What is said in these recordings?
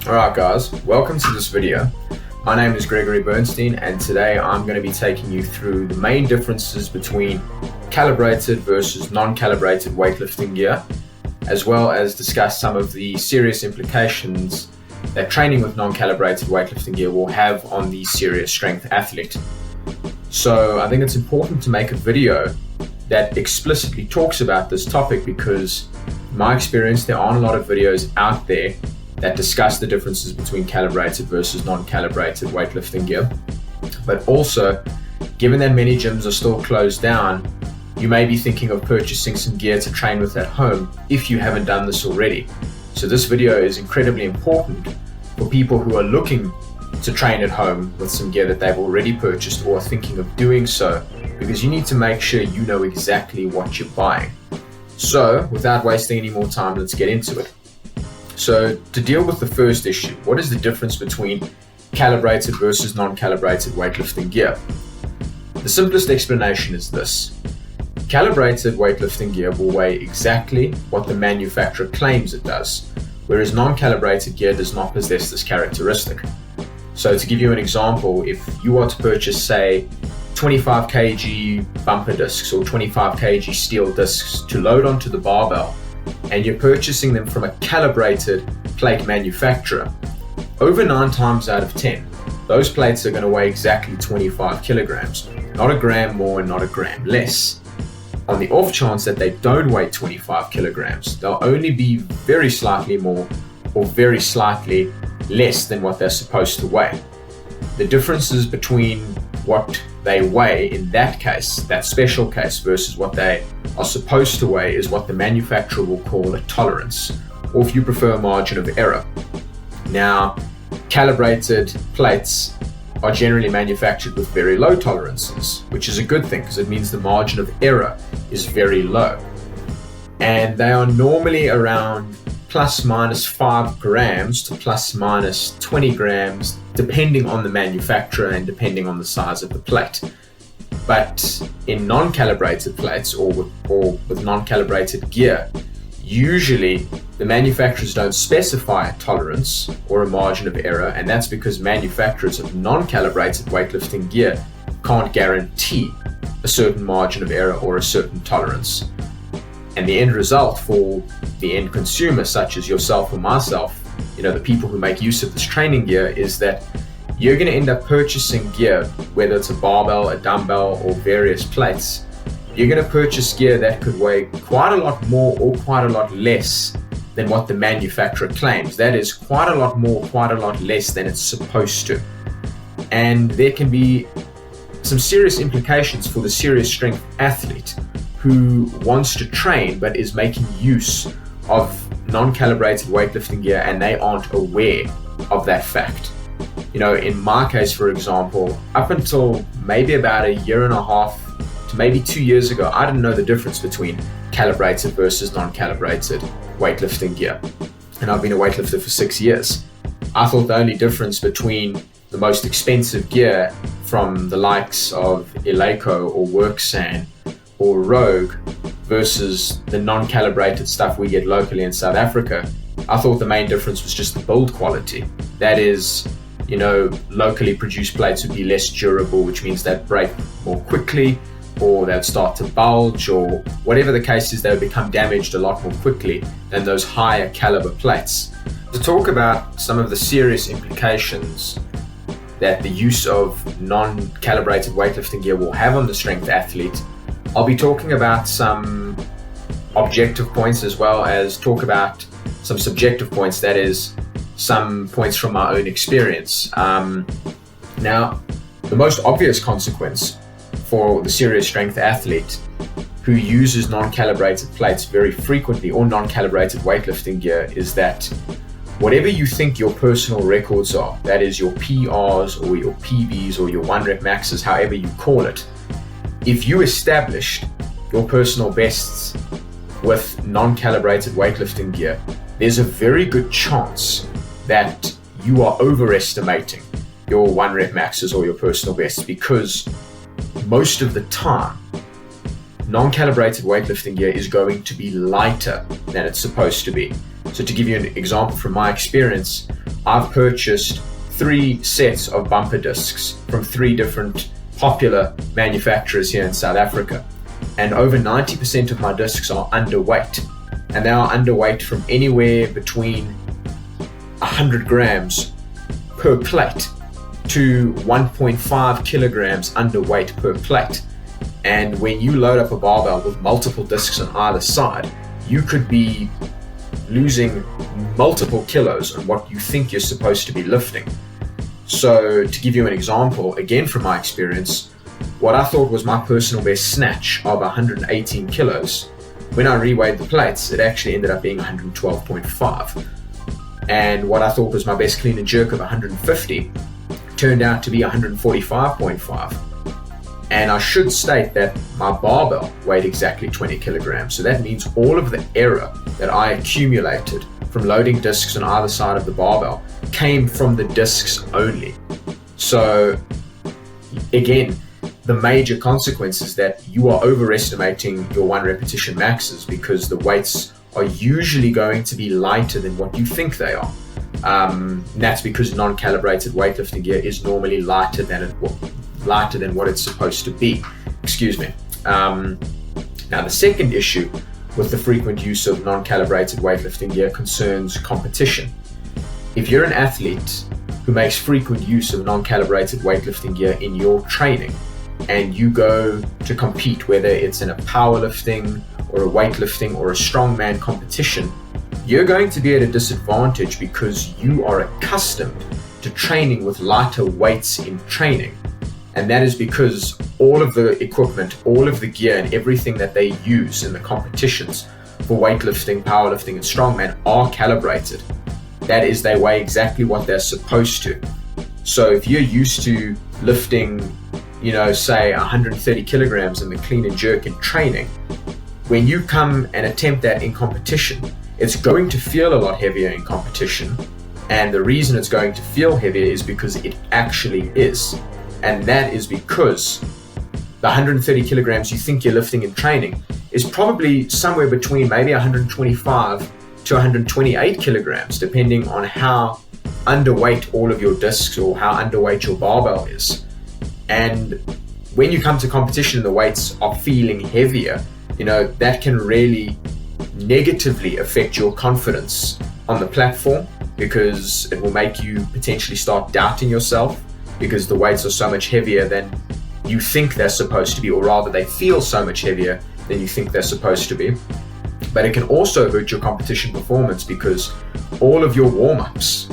Alright guys, welcome to this video. My name is Gregory Bernstein and today I'm going to be taking you through the main differences between calibrated versus non-calibrated weightlifting gear, as well as discuss some of the serious implications that training with non-calibrated weightlifting gear will have on the serious strength athlete. So I think it's important to make a video that explicitly talks about this topic because in my experience there aren't a lot of videos out there that discuss the differences between calibrated versus non-calibrated weightlifting gear. But also, given that many gyms are still closed down, you may be thinking of purchasing some gear to train with at home if you haven't done this already. So this video is incredibly important for people who are looking to train at home with some gear that they've already purchased or are thinking of doing so, because you need to make sure you know exactly what you're buying. So without wasting any more time, let's get into it. So to deal with the first issue, what is the difference between calibrated versus non-calibrated weightlifting gear? The simplest explanation is this. Calibrated weightlifting gear will weigh exactly what the manufacturer claims it does, whereas non-calibrated gear does not possess this characteristic. So to give you an example, if you are to purchase, say, 25 kg bumper discs or 25 kg steel discs to load onto the barbell, and you're purchasing them from a calibrated plate manufacturer, over 9 times out of 10, those plates are going to weigh exactly 25 kilograms, not a gram more and not a gram less. On the off chance that they don't weigh 25 kilograms, they'll only be very slightly more or very slightly less than what they're supposed to weigh. The differences between what they weigh in that case, that special case, versus what they are supposed to weigh is what the manufacturer will call a tolerance, or if you prefer, a margin of error. Now, calibrated plates are generally manufactured with very low tolerances, which is a good thing because it means the margin of error is very low. And they are normally around plus minus 5 grams to plus minus 20 grams, depending on the manufacturer and depending on the size of the plate. But in non-calibrated plates or with non-calibrated gear, usually the manufacturers don't specify a tolerance or a margin of error, and that's because manufacturers of non-calibrated weightlifting gear can't guarantee a certain margin of error or a certain tolerance. And the end result for the end consumer, such as yourself or myself, the people who make use of this training gear, is that you're going to end up purchasing gear, whether it's a barbell, a dumbbell, or various plates. You're going to purchase gear that could weigh quite a lot more or quite a lot less than what the manufacturer claims. That is quite a lot more, quite a lot less than it's supposed to. And there can be some serious implications for the serious strength athlete who wants to train but is making use of non-calibrated weightlifting gear and they aren't aware of that fact. In my case, for example, up until maybe about a year and a half to maybe 2 years ago, I didn't know the difference between calibrated versus non-calibrated weightlifting gear. And I've been a weightlifter for 6 years. I thought the only difference between the most expensive gear from the likes of Eleiko or Worksan or Rogue versus the non-calibrated stuff we get locally in South Africa, I thought the main difference was just the build quality. That is, locally produced plates would be less durable, which means they'd break more quickly, or they'd start to bulge, or whatever the case is, they would become damaged a lot more quickly than those higher caliber plates. To talk about some of the serious implications that the use of non-calibrated weightlifting gear will have on the strength athlete, I'll be talking about some objective points as well as talk about some subjective points, that is, some points from my own experience. Now, the most obvious consequence for the serious strength athlete who uses non-calibrated plates very frequently or non-calibrated weightlifting gear is that whatever you think your personal records are, that is your PRs or your PBs or your 1 rep maxes, however you call it, if you established your personal bests with non-calibrated weightlifting gear, there's a very good chance that you are overestimating your 1 rep maxes or your personal bests, because most of the time non-calibrated weightlifting gear is going to be lighter than it's supposed to be. So to give you an example from my experience, I've purchased 3 sets of bumper discs from 3 different popular manufacturers here in South Africa. And over 90% of my discs are underweight. And they are underweight from anywhere between 100 grams per plate to 1.5 kilograms underweight per plate. And when you load up a barbell with multiple discs on either side, you could be losing multiple kilos on what you think you're supposed to be lifting. So to give you an example, again from my experience, what I thought was my personal best snatch of 118 kilos, when I reweighed the plates, it actually ended up being 112.5. And what I thought was my best clean and jerk of 150 turned out to be 145.5. And I should state that my barbell weighed exactly 20 kilograms. So that means all of the error that I accumulated from loading discs on either side of the barbell came from the discs only. So again, the major consequence is that you are overestimating your 1 repetition maxes because the weights are usually going to be lighter than what you think they are. And that's because non-calibrated weightlifting gear is normally lighter than what it's supposed to be. Excuse me. Now, the second issue with the frequent use of non-calibrated weightlifting gear concerns competition. If you're an athlete who makes frequent use of non-calibrated weightlifting gear in your training and you go to compete, whether it's in a powerlifting or a weightlifting or a strongman competition, you're going to be at a disadvantage because you are accustomed to training with lighter weights in training. And that is because all of the equipment, all of the gear and everything that they use in the competitions for weightlifting, powerlifting and strongman are calibrated. That is, they weigh exactly what they're supposed to. So if you're used to lifting, say 130 kilograms in the clean and jerk in training, when you come and attempt that in competition, it's going to feel a lot heavier in competition. And the reason it's going to feel heavier is because it actually is. And that is because the 130 kilograms you think you're lifting in training is probably somewhere between maybe 125 to 128 kilograms, depending on how underweight all of your discs or how underweight your barbell is. And when you come to competition and the weights are feeling heavier, that can really negatively affect your confidence on the platform, because it will make you potentially start doubting yourself because the weights are so much heavier than you think they're supposed to be, or rather they feel so much heavier than you think they're supposed to be. But it can also hurt your competition performance because all of your warm-ups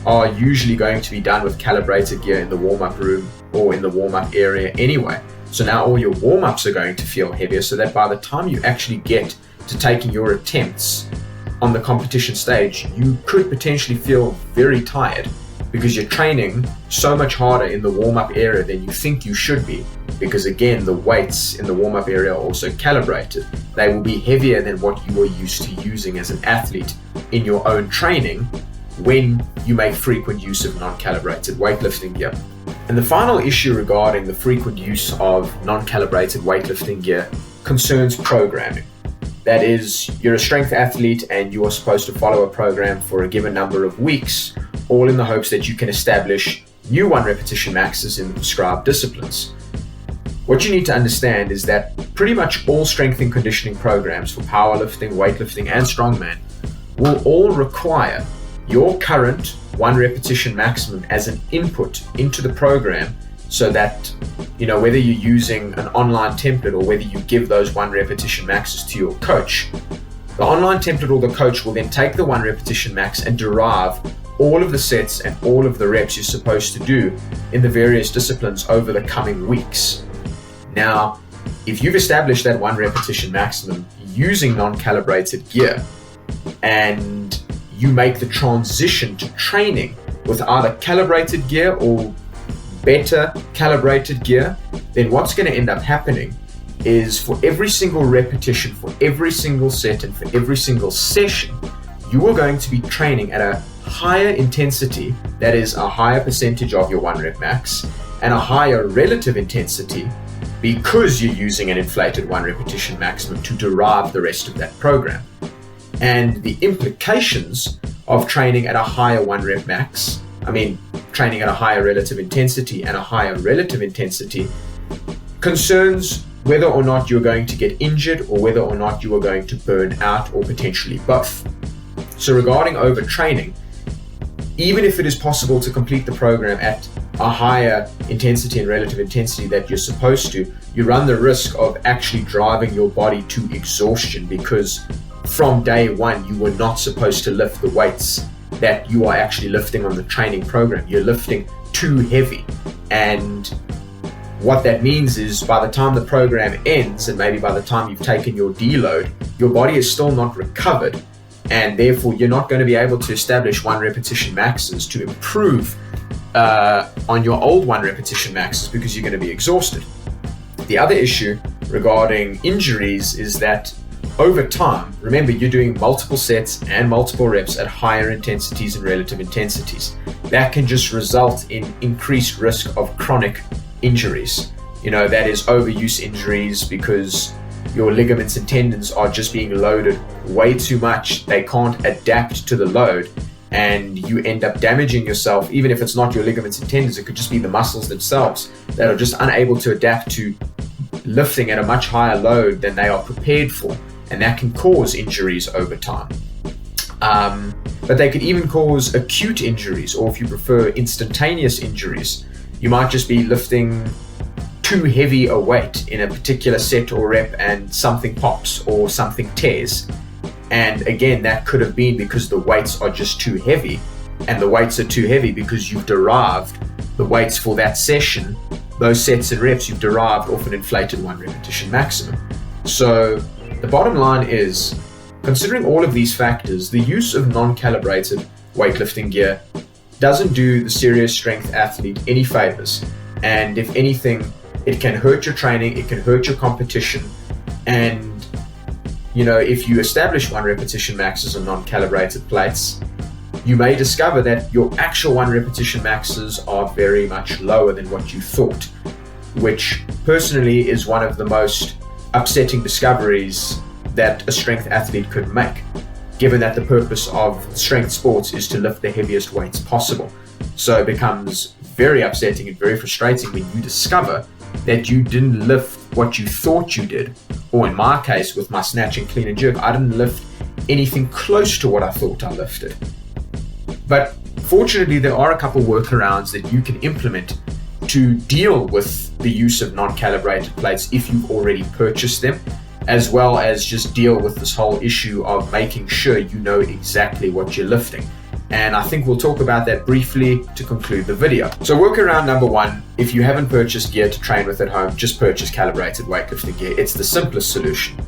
are usually going to be done with calibrated gear in the warm-up room or in the warm-up area anyway. So now all your warm-ups are going to feel heavier, so that by the time you actually get to taking your attempts on the competition stage, you could potentially feel very tired because you're training so much harder in the warm-up area than you think you should be. Because again, the weights in the warm-up area are also calibrated. They will be heavier than what you are used to using as an athlete in your own training when you make frequent use of non-calibrated weightlifting gear. And the final issue regarding the frequent use of non-calibrated weightlifting gear concerns programming. That is, you're a strength athlete and you are supposed to follow a program for a given number of weeks, all in the hopes that you can establish new 1 repetition maxes in the prescribed disciplines. What you need to understand is that pretty much all strength and conditioning programs for powerlifting, weightlifting, and strongman will all require your current 1 repetition maximum as an input into the program, so that, whether you're using an online template or whether you give those 1 repetition maxes to your coach, the online template or the coach will then take the 1 repetition max and derive all of the sets and all of the reps you're supposed to do in the various disciplines over the coming weeks. Now, if you've established that 1 repetition maximum using non-calibrated gear and you make the transition to training with either calibrated gear or better calibrated gear, then what's going to end up happening is for every single repetition, for every single set, and for every single session, you are going to be training at a higher intensity, that is a higher percentage of your 1 rep max, and a higher relative intensity because you're using an inflated 1 repetition maximum to derive the rest of that program. And the implications of training at a higher 1 rep max, training at a higher relative intensity and a higher relative intensity, concerns whether or not you're going to get injured or whether or not you are going to burn out, or potentially both. So regarding overtraining, even if it is possible to complete the program at a higher intensity and relative intensity that you're supposed to, you run the risk of actually driving your body to exhaustion, because from day one, you were not supposed to lift the weights that you are actually lifting on the training program. You're lifting too heavy. And what that means is by the time the program ends, and maybe by the time you've taken your deload, your body is still not recovered. And therefore, you're not going to be able to establish 1 repetition maxes to improve on your old 1 repetition maxes, because you're going to be exhausted. The other issue regarding injuries is that over time, remember, you're doing multiple sets and multiple reps at higher intensities and relative intensities. That can just result in increased risk of chronic injuries. That is overuse injuries, because your ligaments and tendons are just being loaded way too much. They can't adapt to the load, and you end up damaging yourself. Even if it's not your ligaments and tendons, it could just be the muscles themselves that are just unable to adapt to lifting at a much higher load than they are prepared for. And that can cause injuries over time. But they could even cause acute injuries, or if you prefer, instantaneous injuries. You might just be lifting too heavy a weight in a particular set or rep, and something pops or something tears. And again, that could have been because the weights are just too heavy. And the weights are too heavy because you've derived the weights for that session, those sets and reps, you've derived off an inflated 1 repetition maximum. So the bottom line is, considering all of these factors, the use of non-calibrated weightlifting gear doesn't do the serious strength athlete any favors. And if anything, it can hurt your training, it can hurt your competition. And if you establish 1 repetition maxes on non-calibrated plates, you may discover that your actual 1 repetition maxes are very much lower than what you thought, which personally is one of the most upsetting discoveries that a strength athlete could make, given that the purpose of strength sports is to lift the heaviest weights possible. So it becomes very upsetting and very frustrating when you discover that you didn't lift what you thought you did, or in my case with my snatch and clean and jerk, I didn't lift anything close to what I thought I lifted. But fortunately, there are a couple workarounds that you can implement to deal with the use of non-calibrated plates if you've already purchased them, as well as just deal with this whole issue of making sure you know exactly what you're lifting. And I think we'll talk about that briefly to conclude the video. So workaround number 1, if you haven't purchased gear to train with at home, just purchase calibrated weightlifting gear. It's the simplest solution.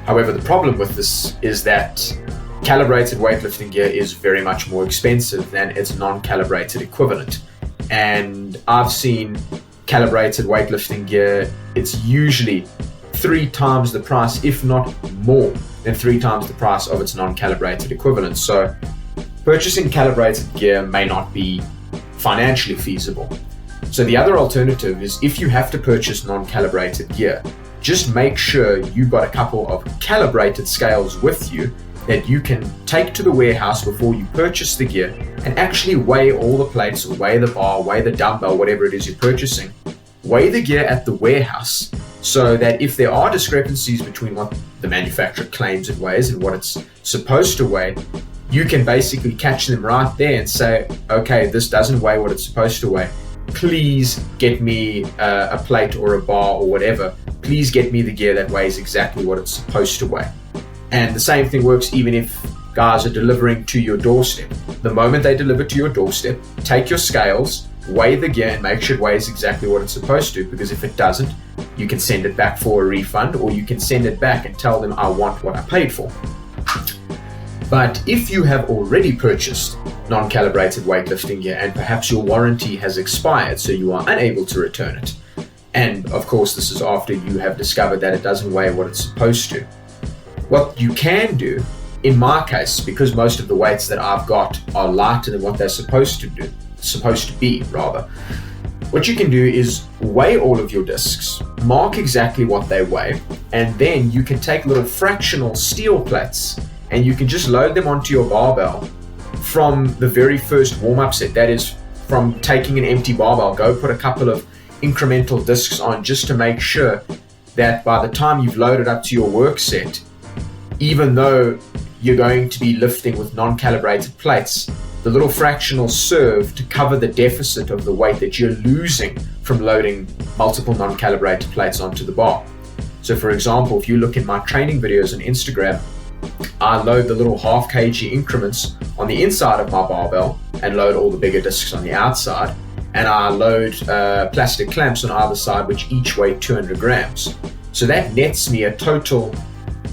However, the problem with this is that calibrated weightlifting gear is very much more expensive than its non-calibrated equivalent. And I've seen calibrated weightlifting gear, it's usually 3 times the price, if not more than 3 times the price of its non-calibrated equivalent. So purchasing calibrated gear may not be financially feasible. So the other alternative is, if you have to purchase non-calibrated gear, just make sure you've got a couple of calibrated scales with you that you can take to the warehouse before you purchase the gear and actually weigh all the plates, or weigh the bar, weigh the dumbbell, whatever it is you're purchasing. Weigh the gear at the warehouse, so that if there are discrepancies between what the manufacturer claims it weighs and what it's supposed to weigh, you can basically catch them right there and say, okay, this doesn't weigh what it's supposed to weigh. Please get me a plate or a bar or whatever. Please get me the gear that weighs exactly what it's supposed to weigh. And the same thing works even if guys are delivering to your doorstep. The moment they deliver to your doorstep, take your scales, weigh the gear, and make sure it weighs exactly what it's supposed to, because if it doesn't, you can send it back for a refund, or you can send it back and tell them, I want what I paid for. But if you have already purchased non-calibrated weightlifting gear and perhaps your warranty has expired, so you are unable to return it, and of course this is after you have discovered that it doesn't weigh what it's supposed to, what you can do, in my case, because most of the weights that I've got are lighter than what they're supposed to be, what you can do is weigh all of your discs, mark exactly what they weigh, and then you can take little fractional steel plates and you can just load them onto your barbell from the very first warm-up set. That is, from taking an empty barbell, go put a couple of incremental discs on just to make sure that by the time you've loaded up to your work set, even though you're going to be lifting with non-calibrated plates, the little fractionals serve to cover the deficit of the weight that you're losing from loading multiple non-calibrated plates onto the bar. So for example, if you look at my training videos on Instagram, I load the little 0.5 kg increments on the inside of my barbell and load all the bigger discs on the outside. And I load plastic clamps on either side, which each weigh 200 grams. So that nets me a total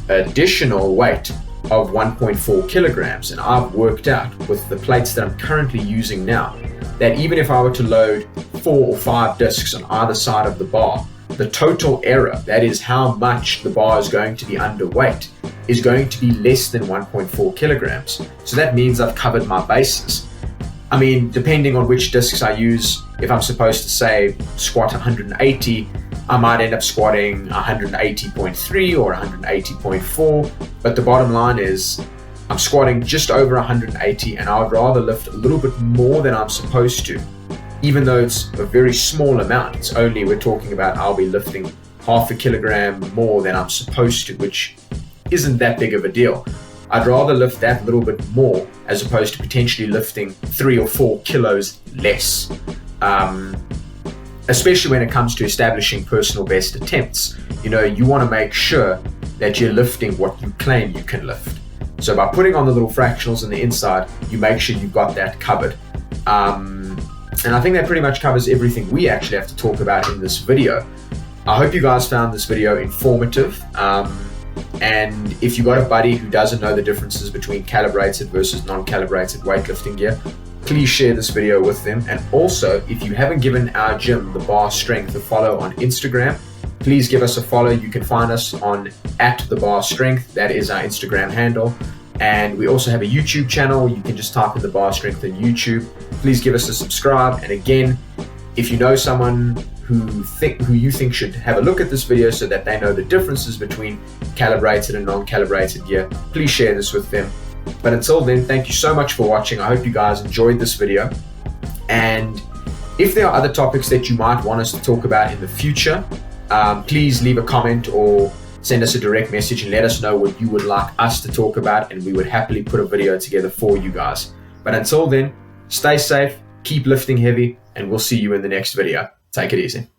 additional weight of 1.4 kilograms. And I've worked out with the plates that I'm currently using now, that even if I were to load 4 or 5 discs on either side of the bar, the total error, that is how much the bar is going to be underweight, is going to be less than 1.4 kilograms. So that means I've covered my bases. I mean, depending on which discs I use, if I'm supposed to say squat 180, I might end up squatting 180.3 or 180.4. But the bottom line is I'm squatting just over 180, and I would rather lift a little bit more than I'm supposed to. Even though it's a very small amount, it's only, we're talking about I'll be lifting 0.5 kilogram more than I'm supposed to, which isn't that big of a deal. I'd rather lift that little bit more as opposed to potentially lifting 3 or 4 kilos less. Especially when it comes to establishing personal best attempts. You know, you want to make sure that you're lifting what you claim you can lift. So by putting on the little fractionals on the inside, you make sure you've got that covered. And I think that pretty much covers everything we actually have to talk about in this video. I hope you guys found this video informative. And if you got a buddy who doesn't know the differences between calibrated versus non-calibrated weightlifting gear, please share this video with them. And also, if you haven't given our gym, The Bar Strength, a follow on Instagram, please give us a follow. You can find us on @TheBarStrength. That is our Instagram handle. And we also have a YouTube channel. You can just type in The Bar Strength on YouTube. Please give us a subscribe. And again, if you know someone who you think should have a look at this video so that they know the differences between calibrated and non-calibrated gear, please share this with them. But until then, thank you so much for watching. I hope you guys enjoyed this video. And if there are other topics that you might want us to talk about in the future, please leave a comment or send us a direct message and let us know what you would like us to talk about, and we would happily put a video together for you guys. But until then, stay safe, keep lifting heavy, and we'll see you in the next video. Take it easy.